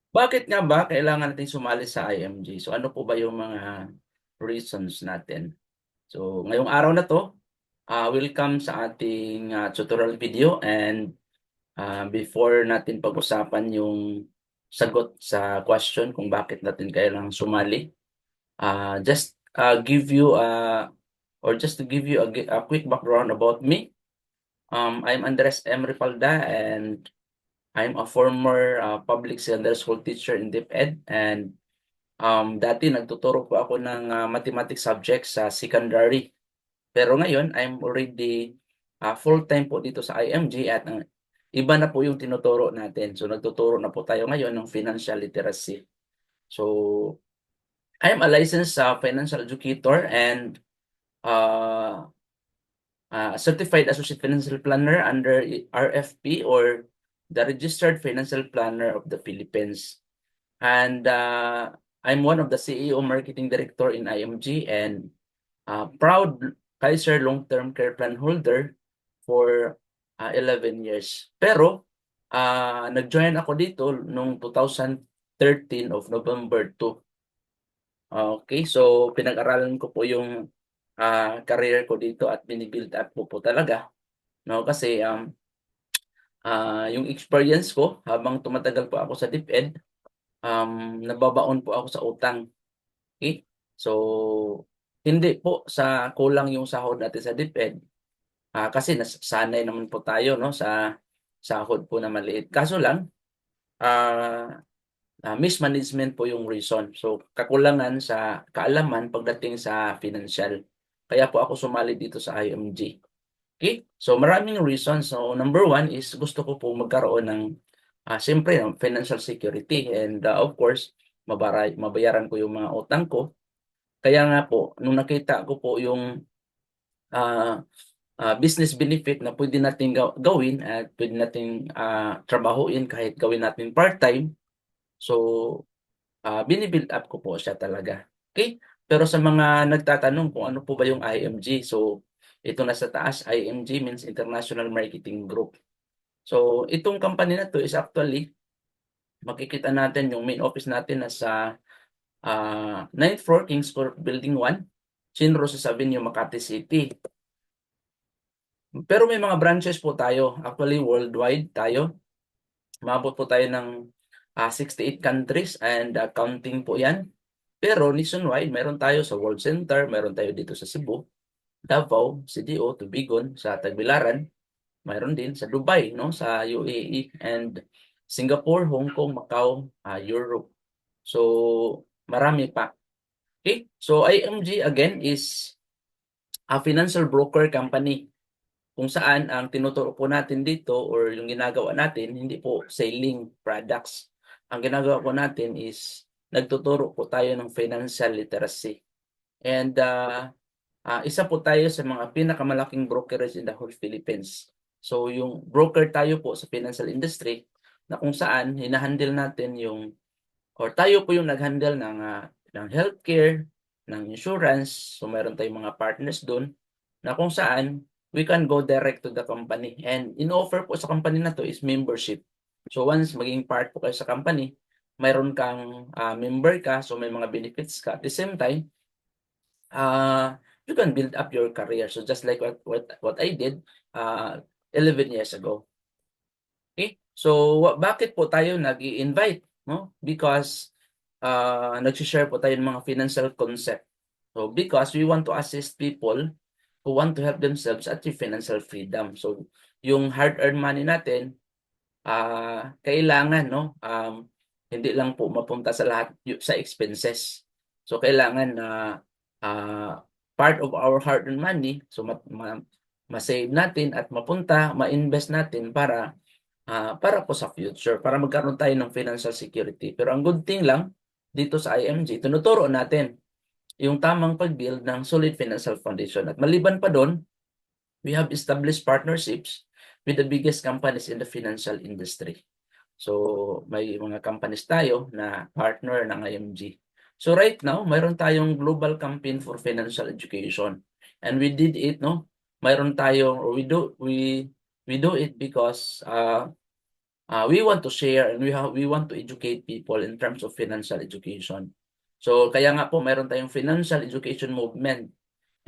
Bakit nga ba kailangan natin sumali sa IMG? So ano po ba yung mga reasons natin? So ngayong araw na 'to, welcome sa ating, tutorial video and, before natin pag-usapan yung sagot sa question kung bakit natin kailangang sumali, just, give you, or just to give you a quick background about me. I'm Andres M. Ripalda and I'm a former, public secondary school teacher in DepEd and dati nagtuturo po ako ng, mathematics subject sa secondary. Pero ngayon I'm already, full-time po dito sa IMG at ang iba na po yung tinuturo natin. So nagtuturo na po tayo ngayon ng financial literacy. So I'm a licensed, financial educator and, uh, certified associate financial planner under RFP or the Registered Financial Planner of the Philippines. And, I'm one of the CEO marketing director in IMG and proud Kaiser long-term care plan holder for 11 years. Pero nag-join ako dito noong 2013 of November 2. Okay, so pinag-aralan ko po yung career ko dito at binibuild up ko po talaga, no? Kasi yung experience ko habang tumatagal po ako sa DepEd, nababaon po ako sa utang. Okay? So, hindi po sa kulang yung sahod natin sa DepEd, kasi nasanay naman po tayo 'no, sa sahod po na maliit. Kaso lang, ah, mismanagement po yung reason. So, kakulangan sa kaalaman pagdating sa financial. Kaya po ako sumali dito sa IMG. Okay? So, maraming reasons. So, number one is gusto ko po magkaroon ng, siyempre ng financial security and, of course, mabayaran ko yung mga utang ko. Kaya nga po nung nakita ko po yung, ah, business benefit na pwede nating gawin at pwede nating, trabahuin kahit gawin natin part-time. So, bini up ko po siya talaga, okay. Pero sa mga nagtatanong kung ano po ba yung IMG, so ito na sa taas, IMG means International Marketing Group. So itong company na 'to is actually makikita natin yung main office natin nasa, 9th floor Kings Court Building 1, Chin Rosas Avenue, Makati City. Pero may mga branches po tayo, actually worldwide tayo. Umabot po tayo ng, 68 countries and, counting po 'yan. Pero nationwide meron tayo sa World Center, meron tayo dito sa Cebu, Davao, CDO, Tubigon, sa Tagbilaran, mayroon din sa Dubai 'no, sa UAE and Singapore, Hong Kong, Macau, Europe. So, marami pa. Okay, so IMG again is a financial broker company kung saan ang tinuturo po natin dito or yung ginagawa natin hindi po selling products. Ang ginagawa po natin is nagtuturo po tayo ng financial literacy and, isa po tayo sa mga pinakamalaking brokerage in the whole Philippines. So yung broker tayo po sa financial industry na kung saan hina-handle natin yung or tayo po yung nag-handle ng healthcare, ng insurance. So meron tayong mga partners dun na kung saan we can go direct to the company and in-offer po sa company na 'to is membership. So once maging part po kayo sa company, mayroon kang, member ka, so may mga benefits ka. At the same time, you can build up your career. So just like what I did, 11 years ago. Okay? So bakit po tayo nag-i-invite, no? Because, nagse-share po tayo ng mga financial concept. So because we want to assist people who want to help themselves achieve financial freedom. So yung hard-earned money natin, kailangan 'no, hindi lang po mapunta sa lahat sa expenses. So kailangan na, ah, part of our hard-earned money, so ma-save natin at ma-invest natin para po sa future, para magkaroon tayo ng financial security. Pero ang good thing lang dito sa IMG, tinuturo natin yung tamang pag-build ng solid financial foundation at maliban pa dun, we have established partnerships with the biggest companies in the financial industry. So, may mga companies tayo na partner ng IMG. So right now, mayroon tayong global campaign for financial education. And we did it, no? Mayroon tayong or we do it because we want to share and we want to educate people in terms of financial education. So kaya nga po meron tayong financial education movement.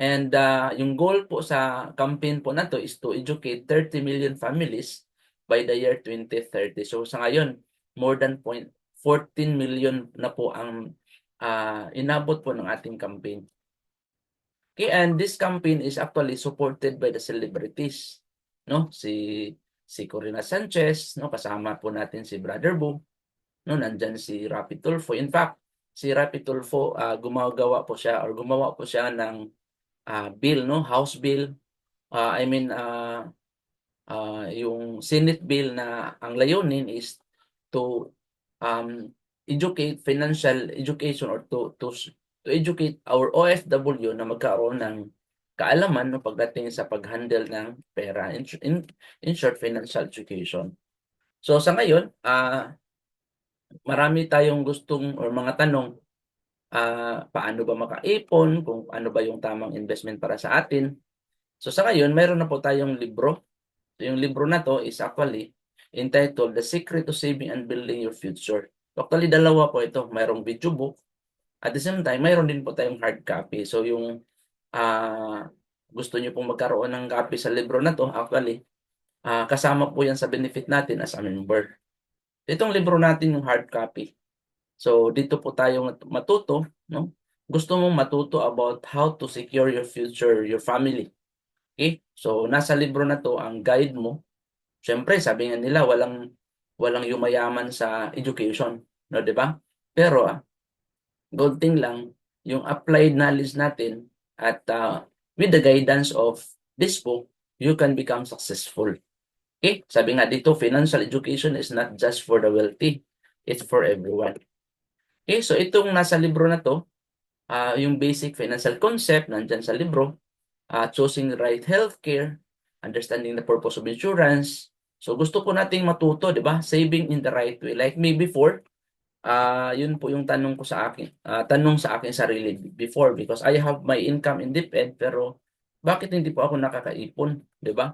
And yung goal po sa campaign po na to is to educate 30 million families by the year 2030. So sa ngayon, more than 14 million na po ang inabot po ng ating campaign. Okay, and this campaign is actually supported by the celebrities, no? Si Corina Sanchez, no, kasama po natin si Brother Boom, no, nandiyan si Rapi Tulfo. In fact, si Rapi Tulfo gumawa po siya ng bill, no, House bill. Yung Senate bill na ang layunin is to educate financial education or to educate our OFW na magkaroon ng kaalaman no pagdating sa pag-handle ng pera in short financial education. So sa ngayon, marami tayong gustong or mga tanong, paano ba makaipon, kung ano ba yung tamang investment para sa atin. So sa ngayon, mayroon na po tayong libro. So, yung libro na to is actually entitled The Secret to Saving and Building Your Future. So, actually, dalawa po ito. Mayroong video book. At the same time, mayroon din po tayong hard copy. So, yung gusto nyo pong magkaroon ng copy sa libro na to, actually, kasama po yan sa benefit natin as a member. Itong libro natin yung hard copy. So, dito po tayo matuto, no? Gusto mong matuto about how to secure your future, your family. Okay? So, nasa libro na to ang guide mo. Siyempre, sabi nga nila, walang yumayaman sa education, no, 'di ba? Pero good thing lang yung applied knowledge natin at with the guidance of this book, you can become successful. Okay? Sabi nga dito, financial education is not just for the wealthy, it's for everyone. Okay, so itong nasa libro na to, yung basic financial concept nandyan sa libro, choosing the right healthcare, understanding the purpose of insurance. So gusto po nating matuto, 'di ba? Saving in the right way. Like me before, yun po yung tanong sa akin sarili before because I have my income independent pero bakit hindi po ako nakakaipon, 'di ba?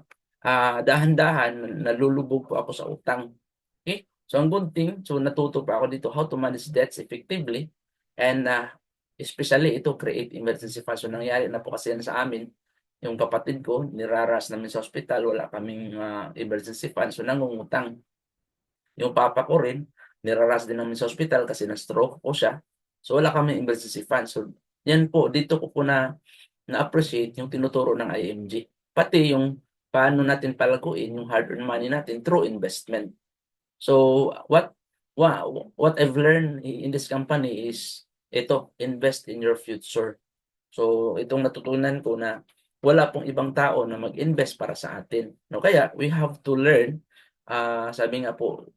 Dahan-dahan nalulubog po ako sa utang. Okay? So ang good thing, so natuto pa ako dito how to manage debts effectively and especially ito create emergency fund. So nangyari na po kasi yan sa amin. Yung kapatid ko, niraras namin sa ospital, wala kaming emergency fund, so nangungutang. Yung papa ko rin, niraras din namin sa ospital kasi na-stroke po siya. So wala kaming emergency fund. So yan po, dito ko po na-appreciate yung tinuturo ng IMG. Pati yung paano natin palaguin yung hard-earned money natin through investment. So what I've learned in this company is ito, invest in your future. So itong natutunan ko na wala pong ibang tao na mag-invest para sa atin. No, kaya we have to learn, sabi nga po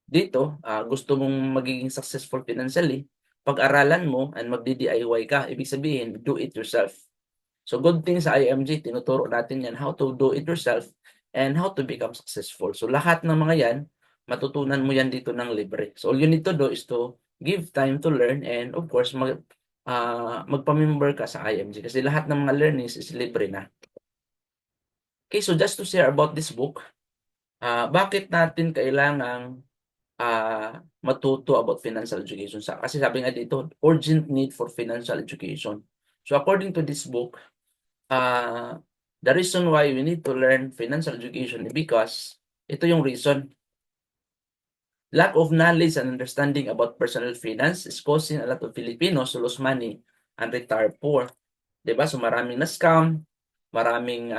dito, gusto mong magiging successful financially, pag-aralan mo and magdi-DIY ka, ibig sabihin do it yourself. So good thing sa IMG, tinuturo natin yan how to do it yourself and how to become successful. So lahat ng mga yan, matutunan mo yan dito ng libre. So all you need to do is to give time to learn and of course magpa-member ka sa IMG kasi lahat ng mga learnings is libre na. Okay, so just to share about this book, bakit natin kailangang matuto about financial education? Kasi sabi nga dito, urgent need for financial education. So according to this book, the reason why we need to learn financial education is because ito yung reason. Lack of knowledge and understanding about personal finance is causing a lot of Filipinos to lose money and retire poor. 'Di ba? So maraming na-scam, maraming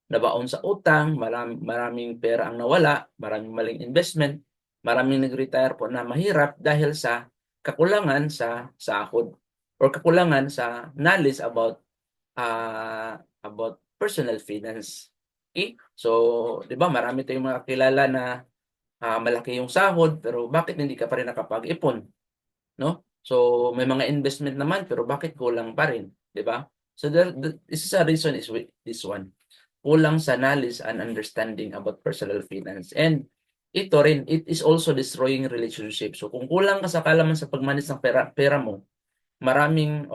nabaon sa utang, maraming pera ang nawala, maraming maling investment, maraming nag-retire po na mahirap dahil sa kakulangan sa sahod or kakulangan sa knowledge about personal finance. Okay? So, 'di ba, marami tayong mga kilala na malaki yung sahod pero bakit hindi ka pa rin nakapag-ipon, no? So, may mga investment naman pero bakit kulang pa rin, 'di ba? So, this is a reason is with this one. Kulang sa knowledge and understanding about personal finance. And ito rin, it is also destroying relationship. So, kung kulang ka sa kaalaman sa pag-manage ng pera mo, maraming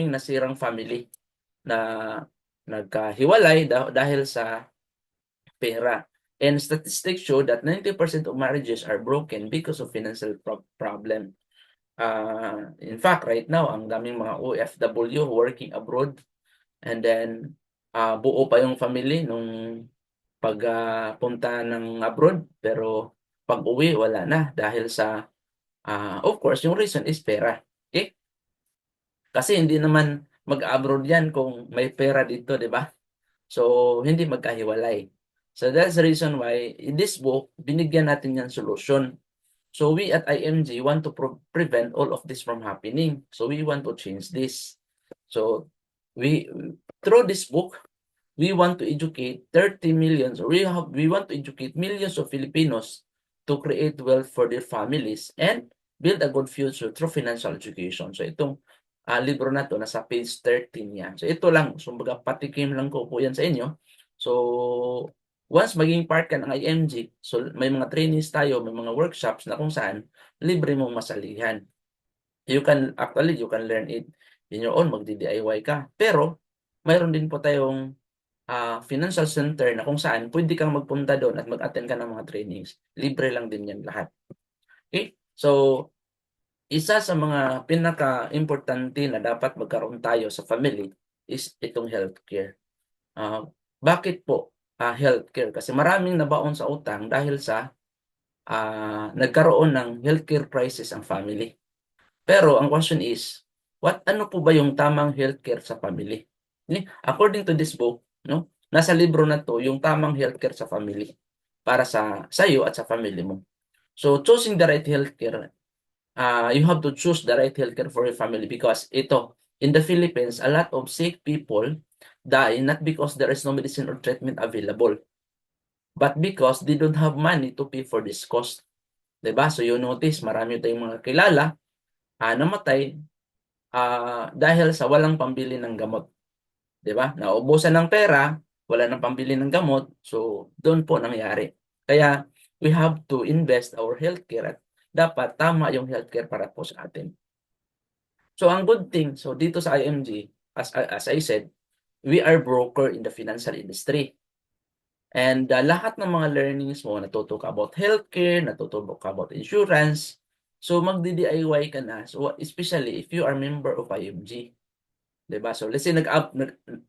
nasirang family na nagkahiwalay dahil sa pera. And statistics show that 90% of marriages are broken because of financial problem. In fact, right now, ang daming mga OFW working abroad, and then buo pa yung family nung pagpunta ng abroad, pero pag-uwi wala na dahil sa of course yung reason is pera. Okay? Kasi hindi naman mag-abroad yan kung may pera dito, di ba? So hindi magkahiwalay. So that's the reason why in this book binigyan natin yan solusyon. So we at IMG want to prevent all of this from happening. So we want to change this. So we through this book we want to educate 30 millions, or we want to educate millions of Filipinos to create wealth for their families and build a good future through financial education. So itong libro na to nasa page 13 yan. So ito lang, so patikim lang ko po yan sa inyo. So once maging part ka ng IMG, so may mga trainings tayo, may mga workshops na kung saan libre mong masalihan. You can learn it in your own, magdi-DIY ka. Pero mayroon din po tayong financial center na kung saan pwede kang magpunta doon at mag-attend ka ng mga trainings. Libre lang din yan lahat. Okay? So, isa sa mga pinaka-importante na dapat magkaroon tayo sa family is itong healthcare. Bakit po healthcare? Kasi maraming nabaon sa utang dahil sa nagkaroon ng healthcare crisis ang family. Pero ang question is, ano po ba yung tamang healthcare sa family? According to this book, no, nasa libro na to yung tamang healthcare sa family para sa iyo at sa family mo. So choosing the right healthcare, you have to choose the right healthcare for your family because in the Philippines, a lot of sick people die not because there is no medicine or treatment available, but because they don't have money to pay for this cost. Diba? So you notice, marami tayong mga kilala namatay dahil sa walang pambili ng gamot. 'Di ba? Nauubusan ng pera, wala nang pambili ng gamot, so doon po nangyari. Kaya we have to invest our healthcare at dapat tama yung healthcare para po sa atin. So ang good thing, so dito sa IMG, as I said, we are broker in the financial industry. And lahat ng mga learnings mo, natuto ka about healthcare, natuto ka about insurance, so magdi-DIY ka na. So especially if you are member of IMG. Diba? So let's say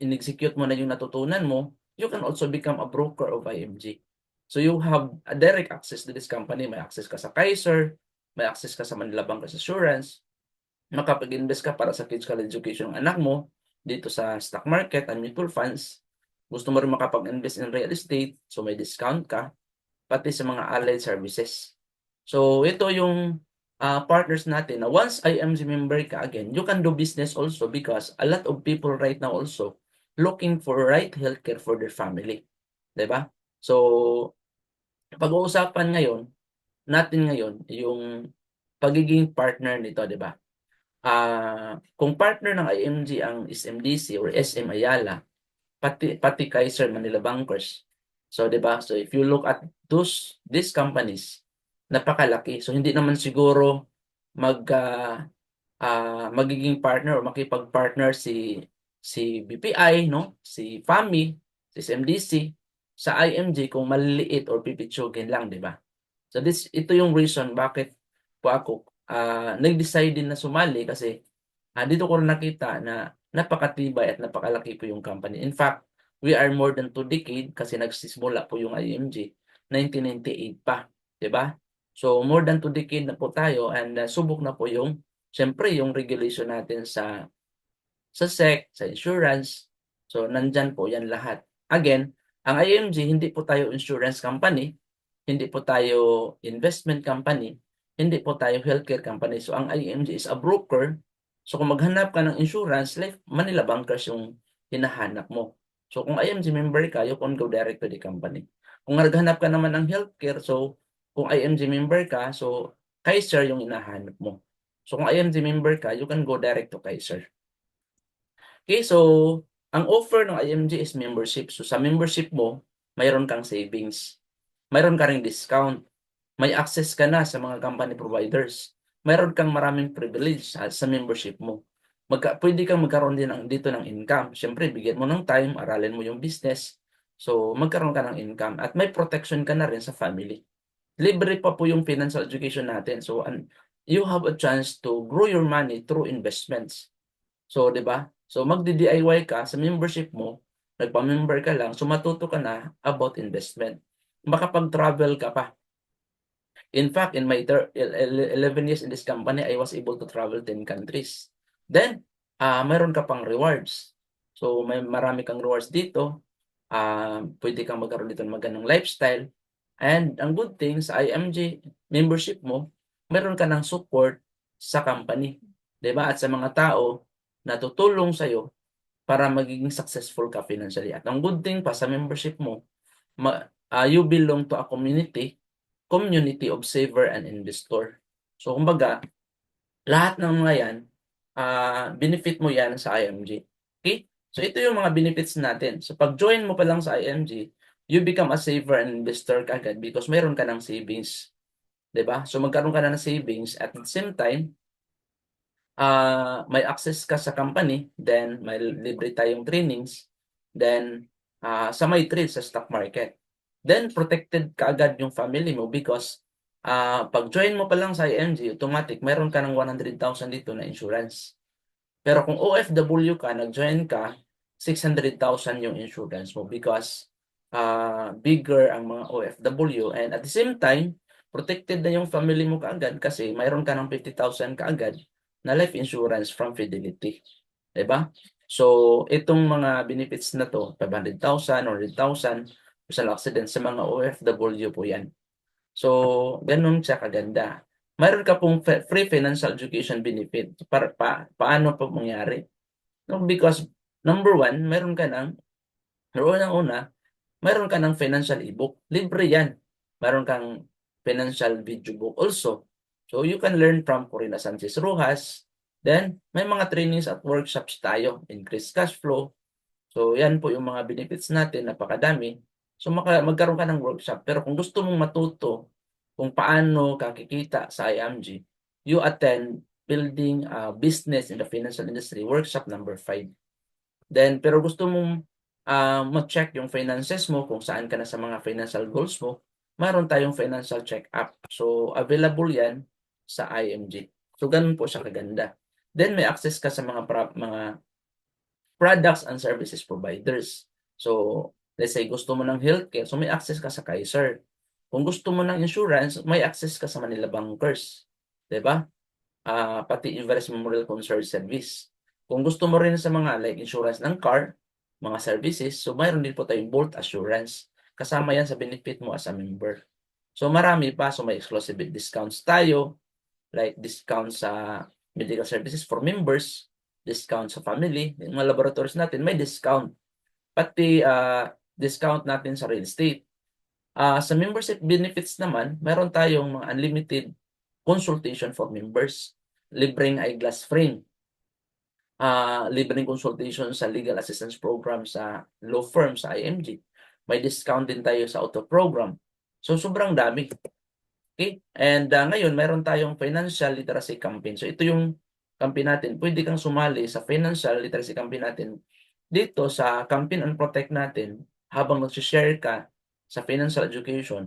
in-execute mo na yung natutunan mo, you can also become a broker of IMG. So you have a direct access to this company. May access ka sa Kaiser, may access ka sa Manila Bank Assurance, makapag-invest ka para sa kids college education ng anak mo dito sa stock market and mutual funds. Gusto mo rin makapag-invest in real estate, so may discount ka, pati sa mga allied services. So ito yung partners natin na once IMG member ka, again, you can do business also because a lot of people right now also looking for right healthcare for their family. Diba? So, pag-uusapan natin ngayon, yung pagiging partner nito, diba? Kung partner ng IMG ang SMDC or SM Ayala, pati Kaiser Manila Bankers. So, diba? So, if you look at these companies, napakalaki. So, hindi naman siguro magiging partner o makipag-partner si BPI, no? Si FAMI, si SMDC, sa IMG kung maliliit or pipitsugin lang, di ba? So ito yung reason bakit po ako nag-decide din na sumali kasi dito ko rin nakita na napakatibay at napakalaki po yung company. In fact, we are more than 2 decades kasi nagsisimula po yung IMG 1998 pa, di ba? So more than 2 decades na po tayo and subok na po syempre yung regulation natin sa SEC, sa insurance. So nandyan po yan lahat. Again, ang IMG hindi po tayo insurance company, hindi po tayo investment company, hindi po tayo healthcare company. So ang IMG is a broker. So kung maghanap ka ng insurance, like Manila Bankers yung hinahanap mo. So kung IMG member ka, you can go direct to the company. Kung naghanap ka naman ng healthcare, so kung IMG member ka, so Kaiser yung hinahanap mo. So kung IMG member ka, you can go direct to Kaiser. Okay, so ang offer ng IMG is membership. So sa membership mo, mayroon kang savings. Mayroon ka ring discount. May access ka na sa mga company providers. Mayroon kang maraming privilege sa membership mo. Pwede kang magkaroon din dito ng income. Siyempre, bigyan mo ng time, aralin mo yung business. So, magkaroon ka ng income at may protection ka na rin sa family. Libre pa po yung financial education natin. So, you have a chance to grow your money through investments. So, 'di ba? So, magdi-DIY ka sa membership mo, nagpa-member ka lang, so matuto ka na about investment. Makapag-travel ka pa. In fact, in my 11 years in this company, I was able to travel 10 countries. Then, meron ka pang rewards. So, may marami kang rewards dito. Puwede kang magkaroon dito ng magandang lifestyle. And ang good thing sa IMG membership mo, meron ka ng support sa company, 'di ba? At sa mga tao na tutulong sa'yo para magiging successful ka financially. At ang good thing pa sa membership mo, you belong to a community of saver and investor. So kumbaga, lahat ng mga 'yan, benefit mo 'yan sa IMG. Okay? So ito yung mga benefits natin. So pag-join mo pa lang sa IMG, you become a saver and investor kaagad because meron ka ng savings, 'di ba? So magkaroon ka na ng savings at the same time, may access ka sa company, then may libre tayong trainings, then, sa may trade sa stock market. Then protected kaagad yung family mo because, pag-join mo pa lang sa IMG automatic meron ka ng 100,000 dito na insurance. Pero kung OFW ka, nag-join ka, 600,000 yung insurance mo because, bigger ang mga OFW and at the same time, protected na yung family mo kaagad kasi mayroon ka ng 50,000 kaagad na life insurance from Fidelity, 'di ba? So, itong mga benefits na 'to, 500,000, 100,000, personal accident sa mga OFW po 'yan. So, gano'n siya kaganda. Mayroon ka pong free financial education benefit para paano po mangyari? No, because number one, unang-una, meron ka ng financial ebook, libre 'yan. Meron kang financial video book also. So, you can learn from Corina Sanchez Rojas. Then, may mga trainings at workshops tayo, increase cash flow. So, 'yan po yung mga benefits natin, napakadami. So, magkaroon ka ng workshop. Pero kung gusto mong matuto kung paano ka kikita sa IMG, you attend Building a Business in the Financial Industry Workshop number 5. Then, pero gusto mong ma-check yung finances mo, kung saan ka na sa mga financial goals mo, meron tayong financial check-up. So, available yan sa IMG. So, ganun po siya kaganda. Then, may access ka sa mga products and services providers. So, let's say gusto mo ng healthcare, so may access ka sa Kaiser. Kung gusto mo ng insurance, may access ka sa Manila Bankers, 'di ba? Pati Everest Memorial Concierge Service. Kung gusto mo rin sa mga like insurance ng car, mga services, so mayroon din po tayong Bolt Assurance. Kasama yan sa benefit mo as a member. So marami pa, so may exclusive discounts tayo, like discount sa medical services for members, discount sa family, yung mga laboratories natin may discount. Pati discount natin sa real estate. Sa membership benefits naman, meron tayong mga unlimited consultation for members, libreng eyeglass frame, libreng consultation sa legal assistance program sa law firm sa IMG. May discount din tayo sa auto program. So sobrang dami. Okay? And ngayon meron tayong financial literacy campaign. So ito yung campaign natin. Pwede kang sumali sa financial literacy campaign natin dito sa campaign and protect natin habang nag-share ka sa financial education.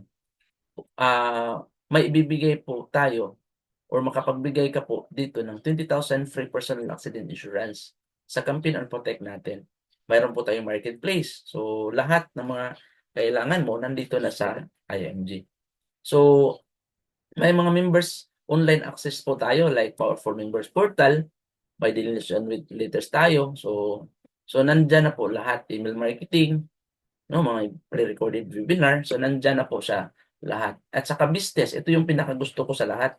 May ibibigay po tayo or makapagbigay ka po dito ng 20,000 free personal accident insurance sa campaign and protect natin. Mayroon po tayong marketplace. So lahat ng mga kailangan mo nandito na sa IMG. So may mga members online access po tayo like Powerful Members Portal, by Delineation with Letters tayo. So nandiyan na po lahat, email marketing, no, mga pre-recorded webinar. So nandiyan na po siya lahat. At saka business, ito yung pinakagusto ko sa lahat.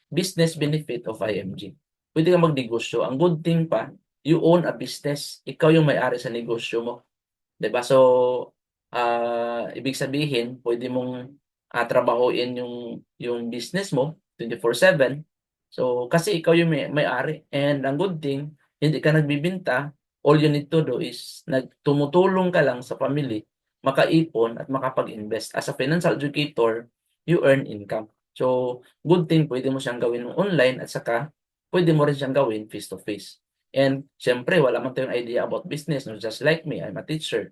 Business benefit of IMG. Pwede kang magnegosyo. Ang good thing pa, you own a business. Ikaw yung may-ari sa negosyo mo. 'Di ba? So, ibig sabihin, pwede mong trabahuin yung business mo 24/7. So, kasi ikaw yung may-ari. And ang good thing, hindi ka nagbibenta. All you need to do is tumutulong ka lang sa family, makaipon at makapag-invest. As a financial educator, you earn income. So, good thing, pwede mo siyang gawin online at saka pwede mo rin siyang gawin face-to-face. And siyempre, wala man tayong idea about business. No? Just like me, I'm a teacher.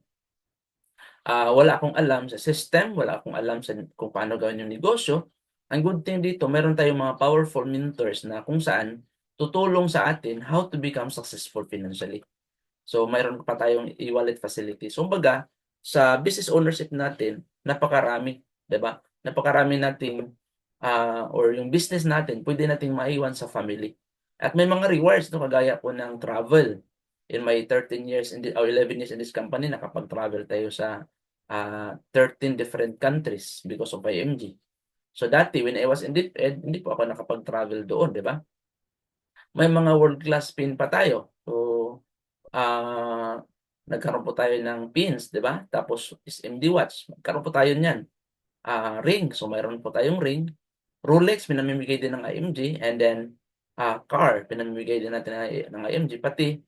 wala akong alam sa system, wala akong alam sa kung paano gawin yung negosyo. Ang good thing dito, meron tayong mga powerful mentors na kung saan tutulong sa atin how to become successful financially. So, mayroon pa tayong e-wallet facility. So, kumbaga, sa business ownership natin, napakarami, 'di ba? Napakarami nating or yung business natin, pwede nating maiwan sa family. At may mga rewards, no, kagaya po ng travel. In my 13 years or 11 years in this company, nakapag-travel tayo sa 13 different countries because of IMG. So dati, when I was in DepEd, hindi po ako nakapag-travel doon, di ba? May mga world-class pin pa tayo. So, ah nagkaroon po tayo ng pins, di ba? Tapos SMD watch, nagkaroon po tayo niyan. Ring, so mayroon po tayong ring. Rolex, pinamimigay din ng IMG. And then, car, pinamimigay din natin ng IMG. Pati,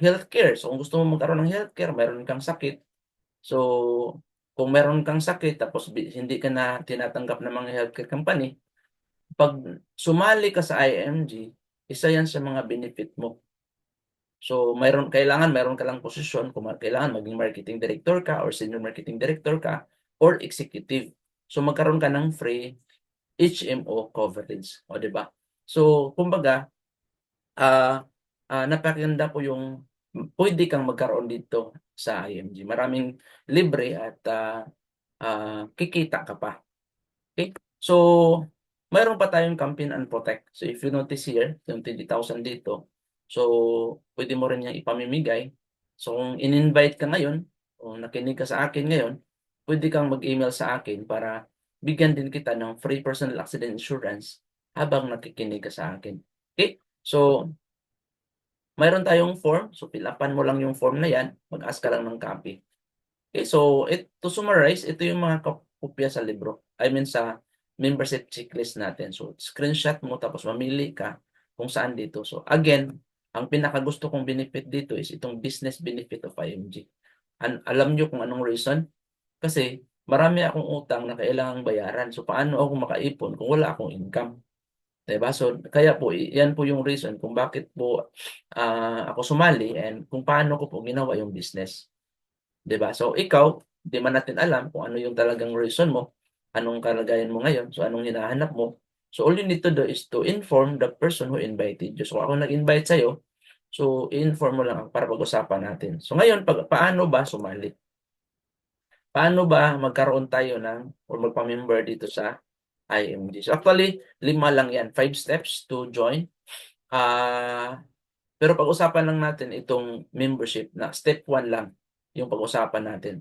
healthcare. So, kung gusto mo magkaroon ng healthcare, mayroon kang sakit. So, kung meron kang sakit, tapos hindi ka na tinatanggap ng mga healthcare company, pag sumali ka sa IMG, isa yan sa mga benefit mo. So, kailangan meron ka lang posisyon kung kailangan maging marketing director ka or senior marketing director ka or executive. So, magkaroon ka ng free HMO coverage, o 'di ba? So, kumbaga, ah, napakaganda po yung pwede kang magkaroon dito sa IMG. Maraming libre at kikita ka pa. Okay? So, mayroon pa tayong campaign and protect. So, if you notice here, yung 20,000 dito, so, pwede mo rin yung ipamimigay. So, kung in-invite ka ngayon, o nakinig ka sa akin ngayon, pwede kang mag-email sa akin para bigyan din kita ng free personal accident insurance habang nakikinig ka sa akin. Okay? So, mayroon tayong form. So, fill upan mo lang yung form na yan. Mag-ask ka lang ng copy. Okay, so to summarize, ito yung mga kopya sa libro. I mean sa membership checklist natin. So, screenshot mo tapos mamili ka kung saan dito. So, again, ang pinakagusto kong benefit dito is itong business benefit of IMG. Alam nyo kung anong reason? Kasi marami akong utang na kailangang bayaran. So, paano ako makaipon kung wala akong income? Diba? So, kaya po, yan po yung reason kung bakit po ako sumali and kung paano ko po ginawa yung business. 'Di ba? So ikaw, 'di man natin alam kung ano yung talagang reason mo, anong kalagayan mo ngayon, so anong hinahanap mo. So all you need to do is to inform the person who invited you. So ako nag-invite sa'yo, so i-inform mo lang ako para pag-usapan natin. So ngayon, paano ba sumali? Paano ba magkaroon tayo ng or magpa-member dito sa IMG? So actually, 5 lang 'yan, 5 steps to join. Pero pag-usapan lang natin itong membership na step 1 lang yung pag-usapan natin.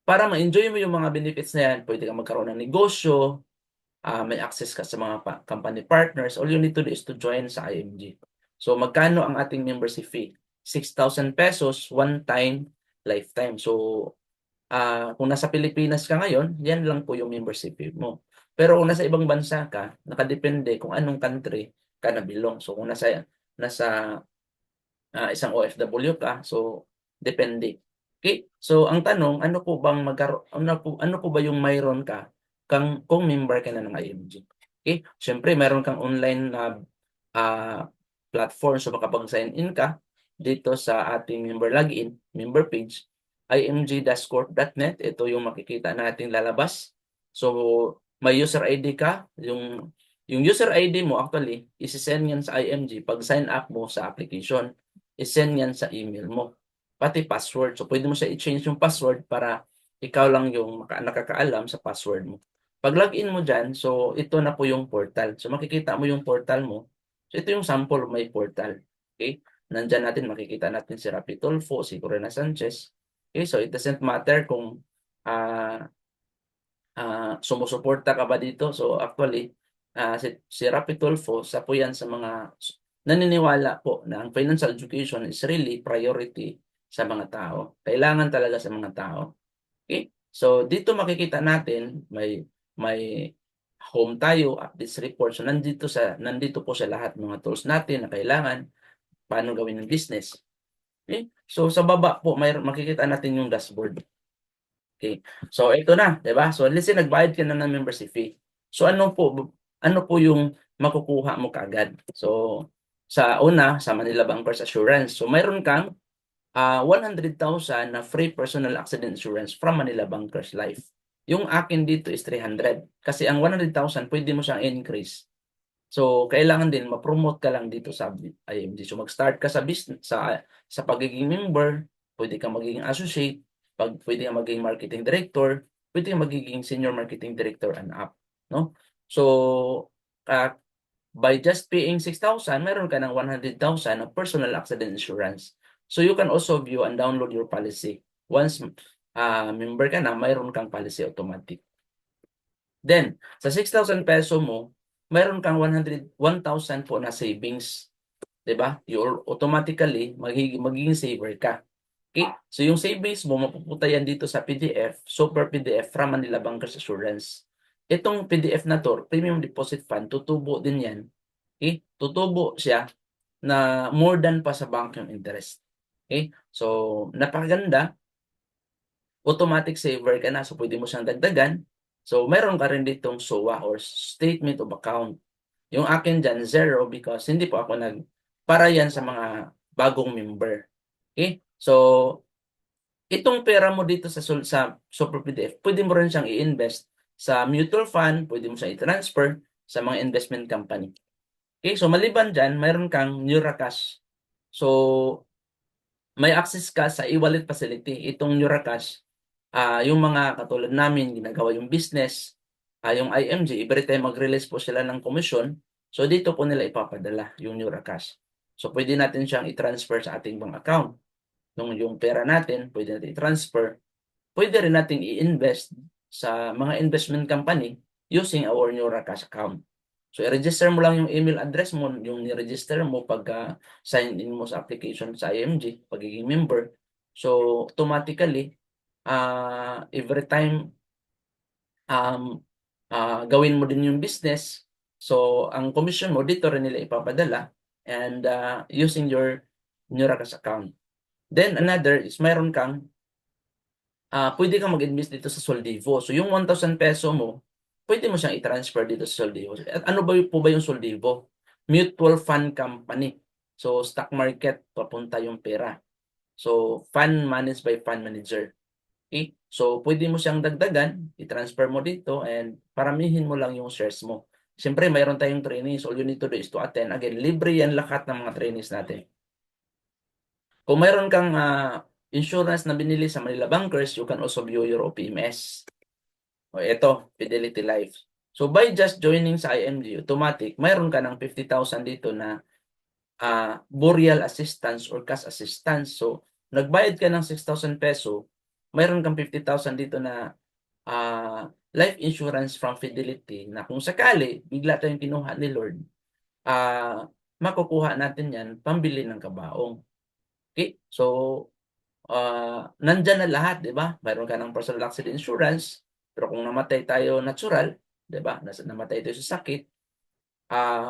Para ma-enjoy mo yung mga benefits na yan, pwede kang magkaroon ng negosyo, may access ka sa mga company partners. All you need to do is to join sa IMG. So, magkano ang ating membership fee? 6,000 pesos, one time, lifetime. So, kung nasa Pilipinas ka ngayon, yan lang po yung membership fee mo. Pero kung nasa ibang bansa ka, nakadepende kung anong country ka nabilong. So, kung nasa isang OFW ka, so depende. Okay? So ang tanong, ano po ba yung mayroon ka kung member ka na ng IMG? Okay? Siyempre mayroon kang online na platform, so makapag-sign in ka dito sa ating member login, member page, img-corp.net. Ito yung makikita nating lalabas. So may user ID ka, yung user ID mo actually, isi-send yan sa IMG pag sign up mo sa application. I-send yan sa email mo. Pati password. So, pwede mo siya i-change yung password para ikaw lang yung nakakaalam sa password mo. Pag login mo dyan, so ito na po yung portal. So, makikita mo yung portal mo. So, ito yung sample of my portal. Okay? Nandyan natin, makikita natin si Rapi Tulfo, si Corina Sanchez. Okay? So, it doesn't matter kung sumusuporta ka ba dito. So, actually, si Rapi Tulfo, sa po yan sa mga naniniwala po na ang financial education is really priority sa mga tao. Kailangan talaga sa mga tao. Okay? So, dito makikita natin may home tayo, updates report. So, nandito po sa lahat mga tools natin na kailangan paano gawin ng business. Okay? So, sa baba po makikita natin yung dashboard. Okay. So, ito na, 'di ba? So, let's say nagbayad ka na ng membership fee. So, ano po yung makukuha mo kaagad? So, sa Manila Bankers Assurance. So, mayroon kang 100,000 na free personal accident insurance from Manila Bankers Life. Yung akin dito is 300 kasi ang 100,000 pwede mo siyang increase. So, kailangan din ma-promote ka lang dito sa IMG. So, mag-start ka sa business, sa pagiging member, pwede kang magiging associate, pwede kang magiging marketing director, pwede kang magiging senior marketing director and up, no? So, uh, by just paying 6,000, meron ka ng 100,000 na personal accident insurance. So, you can also view and download your policy. Once member ka na, mayroon kang policy automatic. Then, sa 6,000 peso mo, mayroon kang 1,000 po na savings. 'Di ba? You automatically magiging saver ka. Okay? So, yung savings mo, mapupunta yan dito sa PDF, Super PDF from Manila Bankers Assurance. Itong PDF na to, Premium Deposit Fund, tutubo din yan. Okay? Tutubo siya na more than pa sa bank yung interest. Okay? So, napakaganda. Automatic saver ka na. So, pwede mo siyang dagdagan. So, meron ka rin ditong SOA or Statement of Account. Yung akin dyan, 0 because hindi po ako para yan sa mga bagong member. Okay? So, itong pera mo dito sa Super PDF, pwede mo rin siyang i-invest sa mutual fund, pwede mo siyang i-transfer sa mga investment company. Okay? So, maliban dyan, mayroon kang Neuracash. So, may access ka sa e-wallet facility. Itong Neuracash, yung mga katulad namin, ginagawa yung business, yung IMG, every time mag-release po sila ng komisyon, so dito po nila ipapadala yung Neuracash. So, pwede natin siyang i-transfer sa ating bank account. Yung pera natin, pwede natin i-transfer. Pwede rin natin i-invest sa mga investment company using our Neuracash account. So, i-register mo lang yung email address mo, yung ni-register mo pagka sign in mo sa application sa IMG, pagiging member. So, automatically, every time gawin mo din yung business, so ang commission mo dito rin nila ipapadala and using your Neuracash account. Then another is mayroon kang pwede kang mag-invest dito sa Soldivo. So yung 1,000 peso mo, pwede mo siyang i-transfer dito sa Soldivo. At ano ba po ba yung Soldivo? Mutual fund company. So stock market papunta yung pera. So fund managed by fund manager. Okay? So pwede mo siyang dagdagan, i-transfer mo dito and paramihin mo lang yung shares mo. Siyempre, mayroon tayong trainees. All you need to do is to attend. Again, libre yan lahat ng mga trainees natin. Kung mayroon kang insurance na binili sa Manila Bankers, you can also view your OPMS. O ito, Fidelity Life. So by just joining sa IMG, automatic, mayroon ka ng 50,000 dito na burial assistance or cash assistance. So nagbayad ka ng 6,000 peso, mayroon kang 50,000 dito na life insurance from Fidelity na kung sakali, bigla tayong kinuha ni Lord, makukuha natin yan, pambili ng kabaong. Okay? So, nandyan na lahat, di ba? Mayroon ka ng personal accident insurance, pero kung namatay tayo natural, di ba? Namatay tayo sa sakit,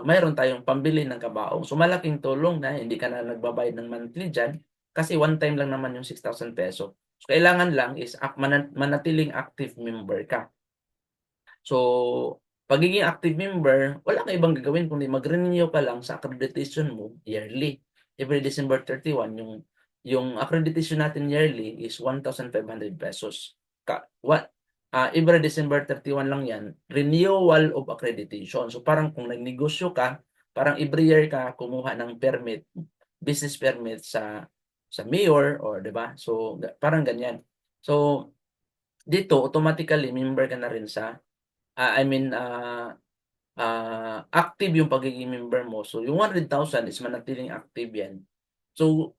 mayroon tayong pambili ng kabaong. So, malaking tulong na hindi ka na nagbabayad ng monthly dyan kasi one time lang naman yung 6,000 peso. So, kailangan lang is manatiling active member ka. So, pagiging active member, wala kang ibang gagawin kundi mag-renew ka lang sa accreditation mo yearly. Every December 31, yung accreditation natin yearly is 1,500 pesos. Every December 31 lang yan, renewal of accreditation. So, parang kung nagnegosyo ka, parang every year ka kumuha ng permit, business permit sa mayor or 'di ba? So, parang ganyan. So, dito automatically member ka na rin sa active yung pagiging member mo. So, yung 100,000 is manatiling active yan. So,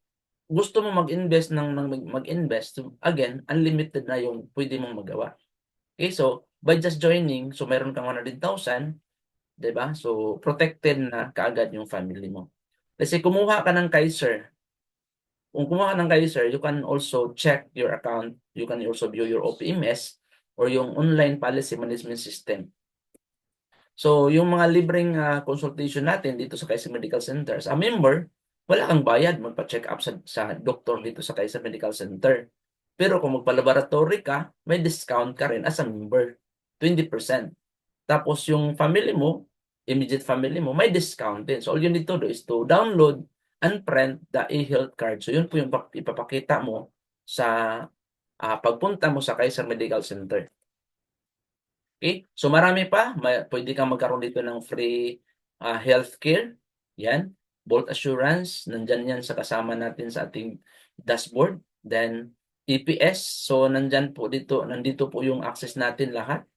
gusto mo mag-invest mag-invest, again, unlimited na yung pwede mong magawa. Okay, so, by just joining, so meron kang 100,000, di ba? So, protected na kaagad yung family mo. Kasi kumuha ka ng Kaiser. Kung kumuha ka ng Kaiser, you can also check your account. You can also view your OPMS or yung online policy management system. So, yung mga libreng consultation natin dito sa Kaiser Medical Center, as a member, wala kang bayad magpa-check up sa doktor dito sa Kaiser Medical Center. Pero kung magpa-laboratory ka, may discount ka rin as a member, 20%. Tapos yung family mo, immediate family mo, may discount din. So all you need to do is to download unprint the e-health card. So yun po yung ipapakita mo sa pagpunta mo sa Kaiser Medical Center. Okay? So marami pa, pwede kang magkaroon dito ng free healthcare. Yan. Bolt Assurance, nandyan yan sa kasama natin sa ating dashboard. Then EPS, so nandito po yung access natin lahat.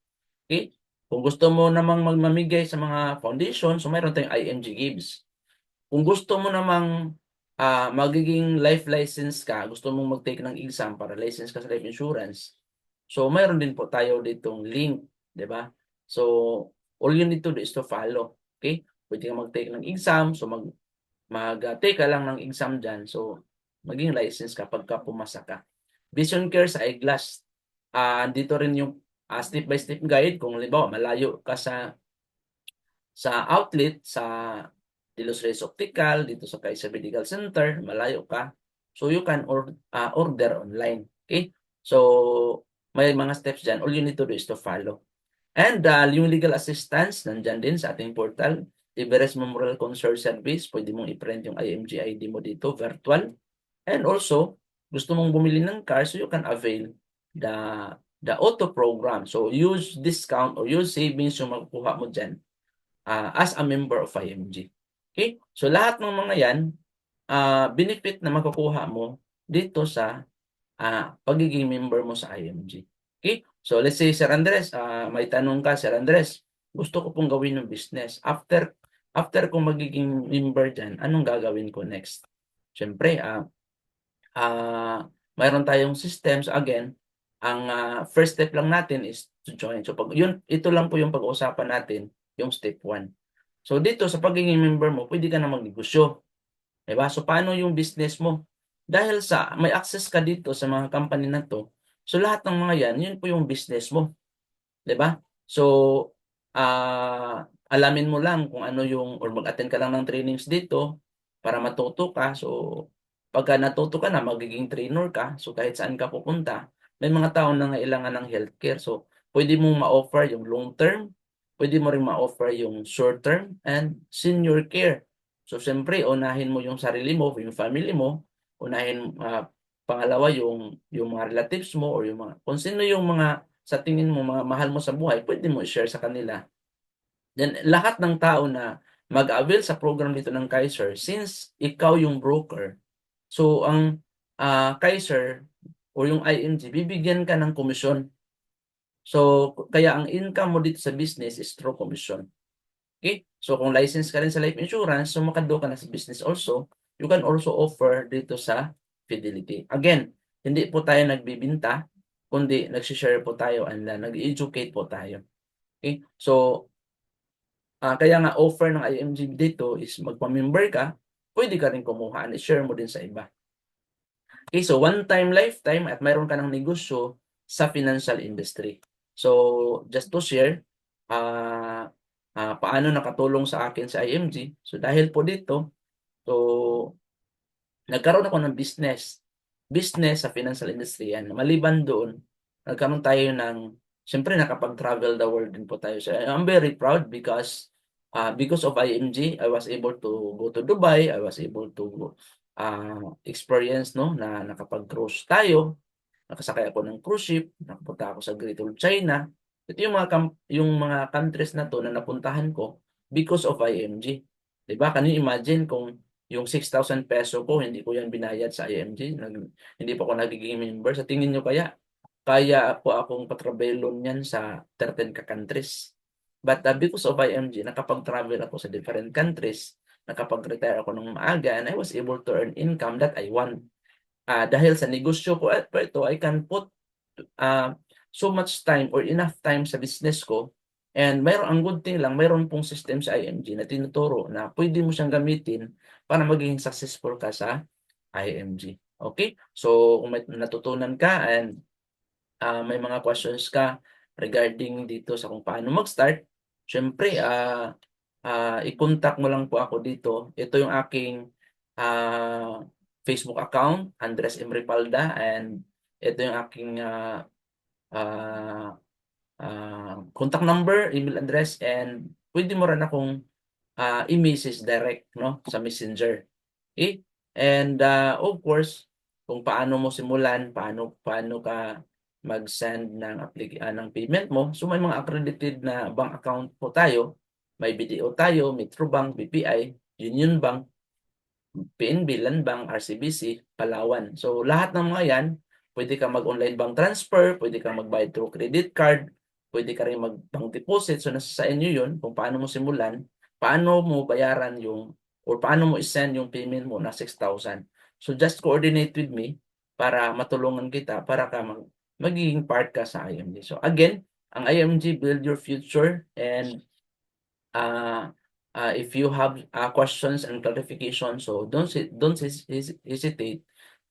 Okay? Kung gusto mo namang mamigay sa mga foundation, so mayroon tayong IMG Gives. Kung gusto mo namang magiging life license ka, gusto mong mag-take ng exam para license ka sa life insurance, so mayroon din po tayo ditong link, di ba? So, all you need to do is to follow. Okay? Pwede kang mag-take ng exam, so mag-take ka lang ng exam dyan, so maging license ka pagka pumasa ka. Vision Care sa eyeglass. Dito rin yung step-by-step guide kung halimbawa malayo ka sa outlet, sa De Los Reyes Optical, dito sa Kaiser Medical Center, malayo ka. So you can order online. Okay? So may mga steps dyan. All you need to do is to follow. And yung legal assistance, nandyan din sa ating portal. Everest Memorial Concierge Service, pwede mong i-print yung IMG ID mo dito, virtual. And also, gusto mong bumili ng car, so you can avail the the auto program. So use discount or use savings yung makukuha mo dyan as a member of IMG. Okay? So lahat ng mga yan, benefit na makukuha mo dito sa pagiging member mo sa IMG. Okay? So let's say, Sir Andres, may tanong ka, Sir Andres, gusto ko pong gawin ng business. After kong magiging member dyan, anong gagawin ko next? Siyempre, mayroon tayong systems. Again, ang first step lang natin is to join. So ito lang po yung pag-uusapan natin, yung step 1. So dito sa pagiging member mo, pwede ka na magnegosyo. Diba? So paano yung business mo? Dahil sa may access ka dito sa mga company na to, so lahat ng mga yan, yun po yung business mo. 'Di ba? So, alamin mo lang kung ano yung or mag-attend ka lang ng trainings dito para matuto ka. So, pagka natuto ka na, magiging trainer ka. So, kahit saan ka pupunta, may mga tao na kailangan ng healthcare. So, pwede mong ma-offer yung long term, pwede mo rin ma-offer yung short term and senior care. So, siyempre, unahin mo yung sarili mo, yung family mo, unahin pangalawa yung mga relatives mo or yung mga kung sino yung mga sa tingin mo mga mahal mo sa buhay, pwede mo i-share sa kanila. Then lahat ng tao na mag-avail sa program dito ng Kaiser, since ikaw yung broker, so ang Kaiser o yung IMG, bibigyan ka ng komisyon. So kaya ang income mo dito sa business is through commission. Okay? So kung license ka rin sa life insurance, so makado ka na sa business also, you can also offer dito sa Fidelity. Again, hindi po tayo nagbibinta, kundi nag-share po tayo and nag-educate po tayo. Okay? So, kaya nga offer ng IMG dito is magpa-member ka, pwede ka rin kumuha and share mo din sa iba. Okay, so one time, lifetime at mayroon ka ng negosyo sa financial industry. So, just to share, paano nakatulong sa akin sa IMG. So, dahil po dito, so, nagkaroon ako ng business sa financial industry. Yan. Maliban doon, nagkaroon tayo siyempre nakapag-travel the world din po tayo. So, I'm very proud because of IMG, I was able to go to Dubai, I was able to experience na nakapag-cruise tayo, nakasakay ako ng cruise ship, nakapunta ako sa Great Wall of China. Ito yung mga countries na to na napuntahan ko because of IMG. 'Di ba? Can you imagine kung yung 6,000 peso ko, hindi ko yan binayad sa IMG, hindi pa ako nagiging member. Sa tingin nyo kaya po akong patrabelon yan sa 13 countries. But because of IMG, nakapag-travel ako sa different countries, nakapag-retire ako ng maaga, and I was able to earn income that I want. Dahil sa negosyo ko at ito, I can put so much time or enough time sa business ko. And ang good thing lang, mayroon pong system sa IMG na tinuturo na pwede mo siyang gamitin para maging successful ka sa IMG. Okay? So, kung may natutunan ka and may mga questions ka regarding dito sa kung paano mag-start, syempre, i-contact mo lang po ako dito. Ito yung aking Facebook account, Andres M. Ripalda, and ito yung aking contact number, email address, and pwede mo rin akong i-message direct, no, sa Messenger. Okay? And of course, kung paano mo simulan, paano ka mag-send ng payment mo. So may mga accredited na bank account po tayo. May BDO tayo, Metrobank, BPI, Union Bank, PNB, Landbank, RCBC, Palawan. So lahat ng mga yan, pwede ka mag-online bank transfer, pwede ka magbayad through credit card, pwede ka rin mag-bank deposit. So nasa sa inyo yun kung paano mo simulan, paano mo bayaran yung or paano mo i-send yung payment mo na 6,000. So just coordinate with me para matulungan kita para ka magiging part ka sa IMG. So again, ang IMG Build Your Future, and uh, if you have questions and clarification, so don't hesitate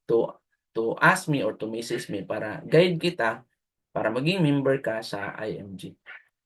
to ask me or to message me para guide kita para maging member ka sa IMG.